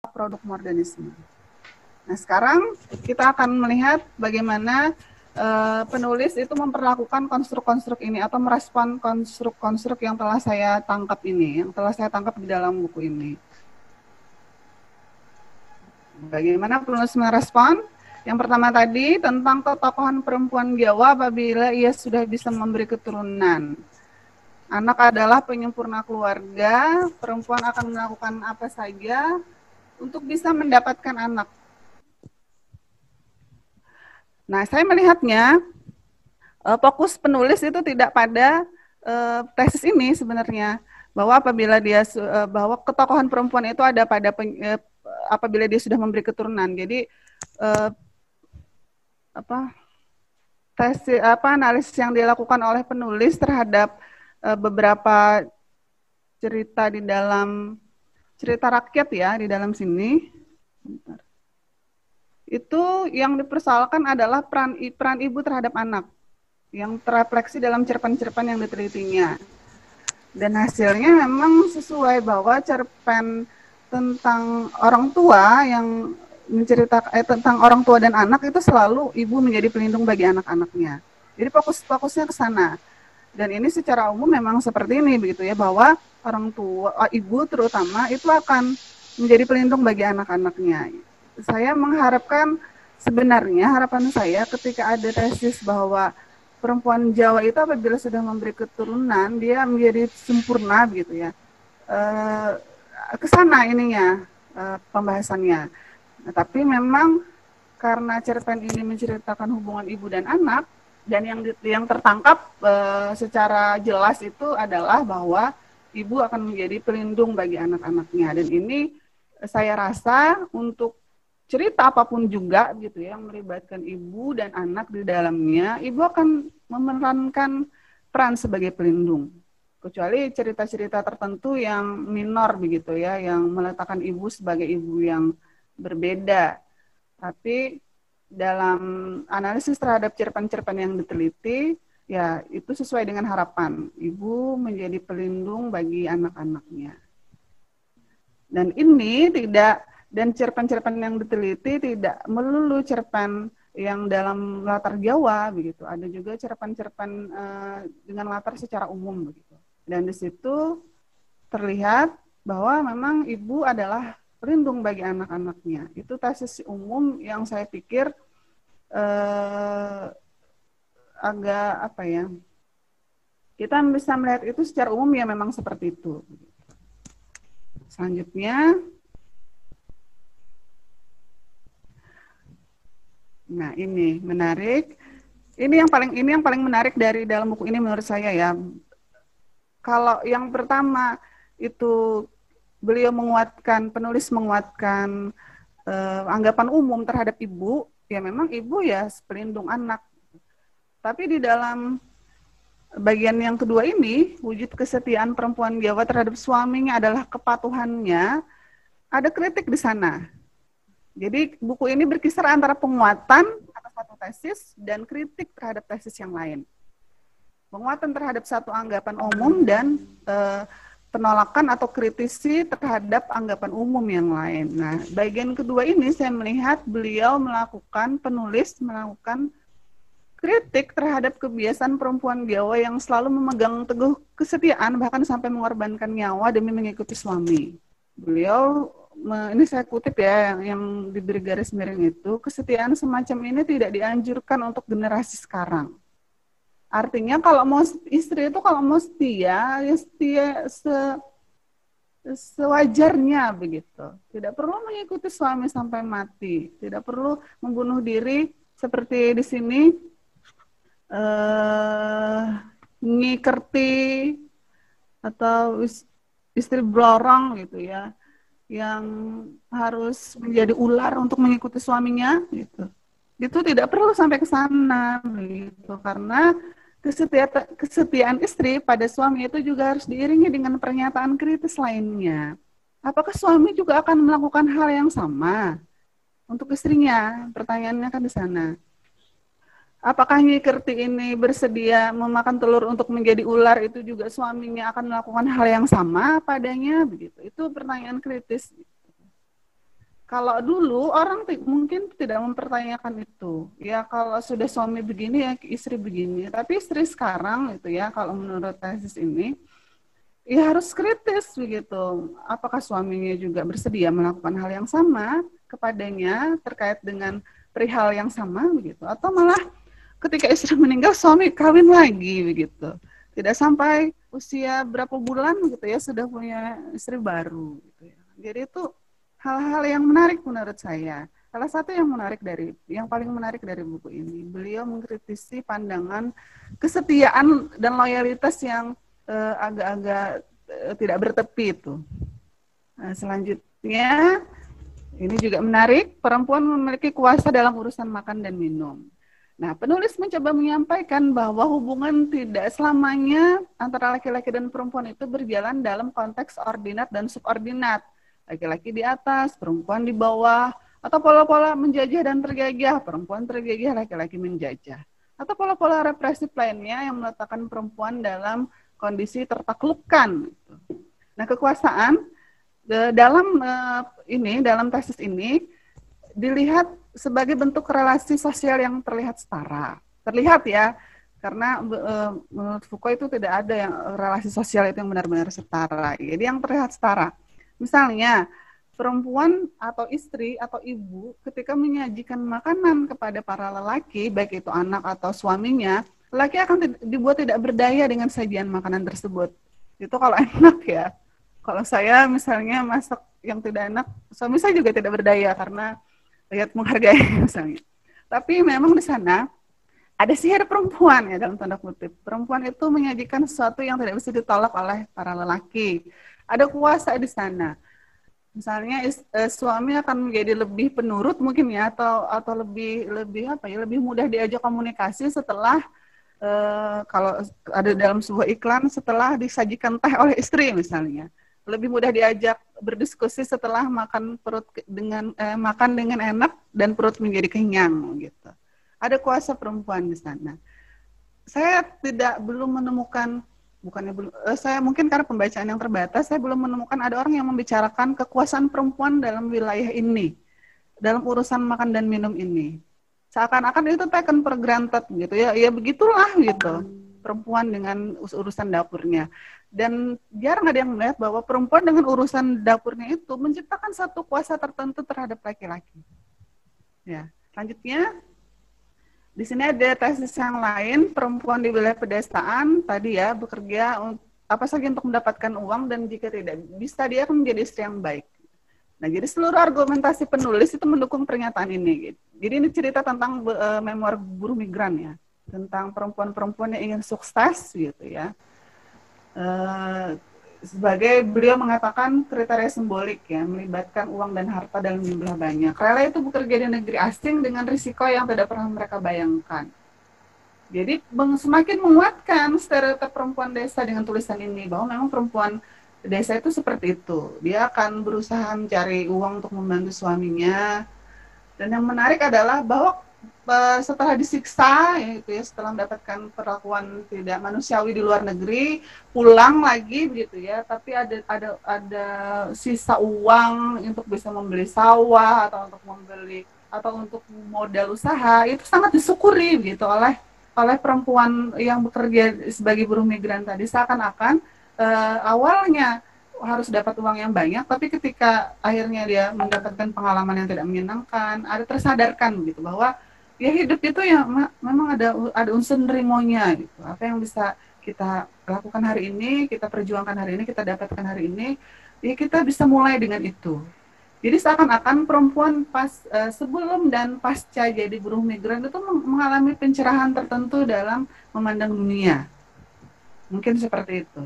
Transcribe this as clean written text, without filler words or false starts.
produk modernisme. Nah, sekarang kita akan melihat bagaimana penulis itu memperlakukan konstruk-konstruk ini atau merespon konstruk-konstruk yang telah saya tangkap ini, yang telah saya tangkap di dalam buku ini. Bagaimana penulis merespon? Yang pertama tadi tentang ketokohan perempuan Jawa apabila ia sudah bisa memberi keturunan. Anak adalah penyempurna keluarga, perempuan akan melakukan apa saja untuk bisa mendapatkan anak. Nah, saya melihatnya fokus penulis itu tidak pada tesis ini sebenarnya, bahwa apabila dia bahwa ketokohan perempuan itu ada pada apabila dia sudah memberi keturunan. Jadi analisis yang dilakukan oleh penulis terhadap beberapa cerita di dalam cerita rakyat ya di dalam sini. Bentar. Itu yang dipersoalkan adalah peran ibu terhadap anak yang terrefleksi dalam cerpen-cerpen yang ditelitinya. Dan hasilnya memang sesuai bahwa cerpen tentang orang tua yang menceritakan tentang orang tua dan anak itu selalu ibu menjadi pelindung bagi anak-anaknya. Jadi fokusnya ke sana. Dan ini secara umum memang seperti ini begitu ya, bahwa orang tua, ibu terutama itu akan menjadi pelindung bagi anak-anaknya. Saya mengharapkan, sebenarnya harapan saya ketika ada tesis bahwa perempuan Jawa itu apabila sudah memberi keturunan dia menjadi sempurna begitu ya. Ke sana ininya pembahasannya. Nah, tapi memang karena cerpen ini menceritakan hubungan ibu dan anak, dan yang tertangkap secara jelas itu adalah bahwa ibu akan menjadi pelindung bagi anak-anaknya. Dan ini saya rasa untuk cerita apapun juga gitu ya, yang melibatkan ibu dan anak di dalamnya, ibu akan memerankan peran sebagai pelindung. Kecuali cerita-cerita tertentu yang minor begitu ya, yang meletakkan ibu sebagai ibu yang berbeda. Tapi dalam analisis terhadap cerpen-cerpen yang diteliti, ya itu sesuai dengan harapan. Ibu menjadi pelindung bagi anak-anaknya. Dan ini tidak, dan cerpen-cerpen yang diteliti tidak melulu cerpen yang dalam latar Jawa begitu. Ada juga cerpen-cerpen dengan latar secara umum begitu. Dan di situ terlihat bahwa memang ibu adalah pelindung bagi anak-anaknya. Itu tesis umum yang saya pikir agak apa ya, kita bisa melihat itu secara umum ya memang seperti itu. Selanjutnya, nah ini menarik. Ini yang paling menarik dari dalam buku ini menurut saya ya. Kalau yang pertama itu beliau menguatkan, penulis menguatkan anggapan umum terhadap ibu, ya memang ibu ya pelindung anak. Tapi di dalam bagian yang kedua ini, wujud kesetiaan perempuan Jawa terhadap suaminya adalah kepatuhannya, ada kritik di sana. Jadi buku ini berkisar antara penguatan atas satu tesis dan kritik terhadap tesis yang lain. Penguatan terhadap satu anggapan umum dan penolakan atau kritisi terhadap anggapan umum yang lain. Nah, bagian kedua ini saya melihat beliau penulis melakukan kritik terhadap kebiasaan perempuan Jawa yang selalu memegang teguh kesetiaan bahkan sampai mengorbankan nyawa demi mengikuti suami. Beliau, ini saya kutip ya, yang diberi garis miring itu, kesetiaan semacam ini tidak dianjurkan untuk generasi sekarang. Artinya kalau mau istri itu kalau mau setia, ya setia sewajarnya begitu. Tidak perlu mengikuti suami sampai mati, tidak perlu membunuh diri seperti di sini. Ngikerti atau istri blorong gitu ya, yang harus menjadi ular untuk mengikuti suaminya gitu. Itu tidak perlu sampai ke sana gitu, karena kesetiaan istri pada suami itu juga harus diiringi dengan pernyataan kritis lainnya. Apakah suami juga akan melakukan hal yang sama untuk istrinya? Pertanyaannya kan di sana. Apakah Nyi Kerti ini bersedia memakan telur untuk menjadi ular, itu juga suaminya akan melakukan hal yang sama padanya begitu. Itu pertanyaan kritis. Kalau dulu orang mungkin tidak mempertanyakan itu. Ya kalau sudah suami begini ya istri begini. Tapi istri sekarang itu ya kalau menurut tesis ini ya harus kritis begitu. Apakah suaminya juga bersedia melakukan hal yang sama kepadanya terkait dengan perihal yang sama begitu, atau malah ketika istri meninggal suami kawin lagi begitu. Tidak sampai usia berapa bulan gitu ya sudah punya istri baru gitu ya. Jadi itu hal-hal yang menarik menurut saya. Salah satu yang paling menarik dari buku ini, beliau mengkritisi pandangan kesetiaan dan loyalitas yang agak-agak tidak bertepi itu. Nah, selanjutnya, ini juga menarik, perempuan memiliki kuasa dalam urusan makan dan minum. Nah, penulis mencoba menyampaikan bahwa hubungan tidak selamanya antara laki-laki dan perempuan itu berjalan dalam konteks ordinat dan subordinat. Laki-laki di atas, perempuan di bawah, atau pola-pola menjajah dan tergagah, perempuan tergagah, laki-laki menjajah. Atau pola-pola represif lainnya yang meletakkan perempuan dalam kondisi tertaklukkan. Nah, kekuasaan dalam tesis ini dilihat sebagai bentuk relasi sosial yang terlihat setara. Terlihat ya, karena menurut Foucault itu tidak ada yang relasi sosial itu yang benar-benar setara. Jadi yang terlihat setara. Misalnya, perempuan atau istri atau ibu ketika menyajikan makanan kepada para lelaki, baik itu anak atau suaminya, lelaki akan dibuat tidak berdaya dengan sajian makanan tersebut. Itu kalau enak ya. Kalau saya misalnya masak yang tidak enak, suami saya juga tidak berdaya karena lihat menghargai misalnya. Tapi memang di sana ada sihir perempuan ya dalam tanda kutip. Perempuan itu menyajikan sesuatu yang tidak bisa ditolak oleh para lelaki. Ada kuasa di sana. Misalnya suami akan menjadi lebih penurut mungkin ya atau lebih mudah diajak komunikasi setelah kalau ada dalam sebuah iklan setelah disajikan teh oleh istri misalnya. Lebih mudah diajak berdiskusi setelah makan dengan enak dan perut menjadi kenyang gitu. Ada kuasa perempuan di sana. Saya belum menemukan saya mungkin karena pembacaan yang terbatas, saya belum menemukan ada orang yang membicarakan kekuasaan perempuan dalam wilayah ini, dalam urusan makan dan minum ini. Seakan-akan itu taken for granted gitu ya, ya begitulah gitu, perempuan dengan urusan dapurnya. Dan jarang ada yang melihat bahwa perempuan dengan urusan dapurnya itu menciptakan satu kuasa tertentu terhadap laki-laki. Ya, selanjutnya di sini ada tesis yang lain, perempuan di wilayah pedesaan tadi ya bekerja apa saja untuk mendapatkan uang dan jika tidak bisa dia akan menjadi istri yang baik. Nah, jadi seluruh argumentasi penulis itu mendukung pernyataan ini. Gitu. Jadi ini cerita tentang memoir buruh migran ya, tentang perempuan-perempuan yang ingin sukses gitu ya. Sebagai beliau mengatakan kriteria simbolik ya, melibatkan uang dan harta dalam jumlah banyak. Rela itu bekerja di negeri asing dengan risiko yang tidak pernah mereka bayangkan. Jadi semakin menguatkan stereotip perempuan desa dengan tulisan ini, bahwa memang perempuan desa itu seperti itu. Dia akan berusaha mencari uang untuk membantu suaminya. Dan yang menarik adalah bahwa setelah disiksa, setelah mendapatkan perlakuan tidak manusiawi di luar negeri, pulang lagi begitu ya. Tapi ada sisa uang untuk bisa membeli sawah atau untuk modal usaha, itu sangat disyukuri gitu oleh perempuan yang bekerja sebagai buruh migran tadi. Seakan-akan awalnya harus dapat uang yang banyak, tapi ketika akhirnya dia mendapatkan pengalaman yang tidak menyenangkan, ada tersadarkan gitu bahwa ya hidup itu ya memang ada unsur nerimonya gitu. Apa yang bisa kita lakukan hari ini, kita perjuangkan hari ini, kita dapatkan hari ini, ya kita bisa mulai dengan itu. Jadi seakan-akan perempuan sebelum dan pasca jadi buruh migran itu mengalami pencerahan tertentu dalam memandang dunia. Mungkin seperti itu.